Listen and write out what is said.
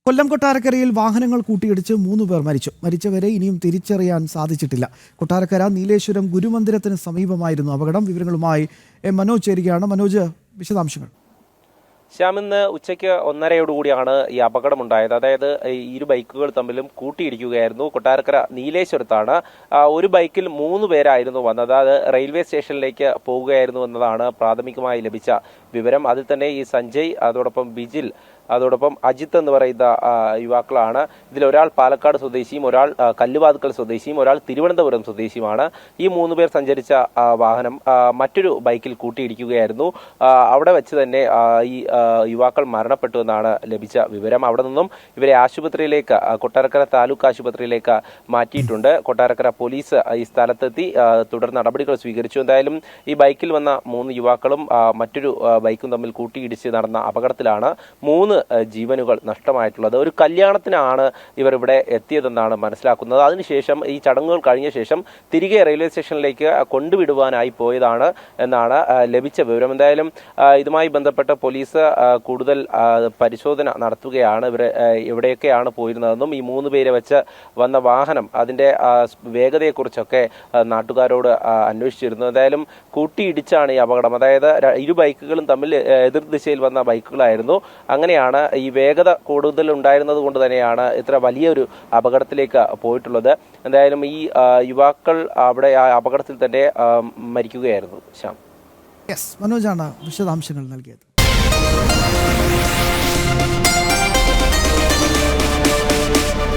കൊല്ലം കൊട്ടാരക്കരയിൽ വാഹനങ്ങൾ കൂട്ടിയിടിച്ച് 3 പേർ മരിച്ചു. മരിച്ചവരെ ഇനിയും തിരിച്ചറിയാൻ സാധിച്ചിട്ടില്ല. കൊട്ടാരക്കര നീലേശ്വരം ഗുരുമന്ദിരത്തിന് സമീപമായിരുന്നു അപകടം. വിവരങ്ങളുമായി മനോജ് ചേരുകയാണ്. മനോജ്, വിശദാംശങ്ങൾ. ശ്യാമിന്ന് ഉച്ചയ്ക്ക് 1:30 ഈ അപകടമുണ്ടായത്. അതായത് ഇരു ബൈക്കുകൾ തമ്മിലും കൂട്ടിയിടിക്കുകയായിരുന്നു. കൊട്ടാരക്കര നീലേശ്വരത്താണ്. ഒരു ബൈക്കിൽ 3 പേരായിരുന്നു വന്നത്. അത് റെയിൽവേ സ്റ്റേഷനിലേക്ക് പോവുകയായിരുന്നു എന്നതാണ് പ്രാഥമികമായി ലഭിച്ച വിവരം. അതിൽ തന്നെ ഈ സഞ്ജയ്, അതോടൊപ്പം ബിജിൽ, അതോടൊപ്പം അജിത്ത് എന്ന് പറയുന്ന യുവാക്കളാണ്. ഇതിലൊരാൾ പാലക്കാട് സ്വദേശിയും, ഒരാൾ കല്ലുവാതുക്കൽ സ്വദേശിയും, ഒരാൾ തിരുവനന്തപുരം സ്വദേശിയുമാണ്. ഈ 3 പേർ സഞ്ചരിച്ച വാഹനം മറ്റൊരു ബൈക്കിൽ കൂട്ടിയിടിക്കുകയായിരുന്നു. അവിടെ വെച്ച് തന്നെ ഈ യുവാക്കൾ മരണപ്പെട്ടു എന്നാണ് ലഭിച്ച വിവരം. അവിടെ നിന്നും ഇവരെ ആശുപത്രിയിലേക്ക്, കൊട്ടാരക്കര താലൂക്ക് ആശുപത്രിയിലേക്ക് മാറ്റിയിട്ടുണ്ട്. കൊട്ടാരക്കര പോലീസ് ഈ സ്ഥലത്തെത്തി തുടർ നടപടികൾ സ്വീകരിച്ചു. എന്തായാലും ഈ ബൈക്കിൽ വന്ന 3 യുവാക്കളും മറ്റൊരു ബൈക്കും തമ്മിൽ കൂട്ടിയിടിച്ച് നടന്ന അപകടത്തിലാണ് 3 ജീവനുകൾ നഷ്ടമായിട്ടുള്ളത്. ഒരു കല്യാണത്തിനാണ് ഇവർ ഇവിടെ എത്തിയതെന്നാണ് മനസ്സിലാക്കുന്നത്. അതിനുശേഷം ഈ ചടങ്ങുകൾ കഴിഞ്ഞ ശേഷം തിരികെ റെയിൽവേ സ്റ്റേഷനിലേക്ക് കൊണ്ടുവിടുവാനായി പോയതാണ് എന്നാണ് ലഭിച്ച വിവരം. എന്തായാലും ഇതുമായി ബന്ധപ്പെട്ട് പോലീസ് കൂടുതൽ പരിശോധന നടത്തുകയാണ്. ഇവർ എവിടെയൊക്കെയാണ് പോയിരുന്നതെന്നും ഈ 3 പേരെ വെച്ച് വന്ന വാഹനം അതിൻ്റെ വേഗതയെക്കുറിച്ചൊക്കെ നാട്ടുകാരോട് അന്വേഷിച്ചിരുന്നു. എന്തായാലും കൂട്ടിയിടിച്ചാണ് ഈ അപകടം. അതായത് ഇരു ബൈക്കുകളും തമ്മിൽ എതിർദിശയിൽ വന്ന ബൈക്കുകളായിരുന്നു. അങ്ങനെയാണ് ഈ വേഗത കൂടുതൽ ഉണ്ടായിരുന്നത് കൊണ്ട് തന്നെയാണ് ഇത്ര വലിയൊരു അപകടത്തിലേക്ക് പോയിട്ടുള്ളത്. എന്തായാലും ഈ യുവാക്കൾ അവിടെ ആ അപകടത്തിൽ തന്നെ മരിക്കുകയായിരുന്നു. ശ്യാം, മനോജാണ് വിശദാംശങ്ങൾ നൽകിയത്.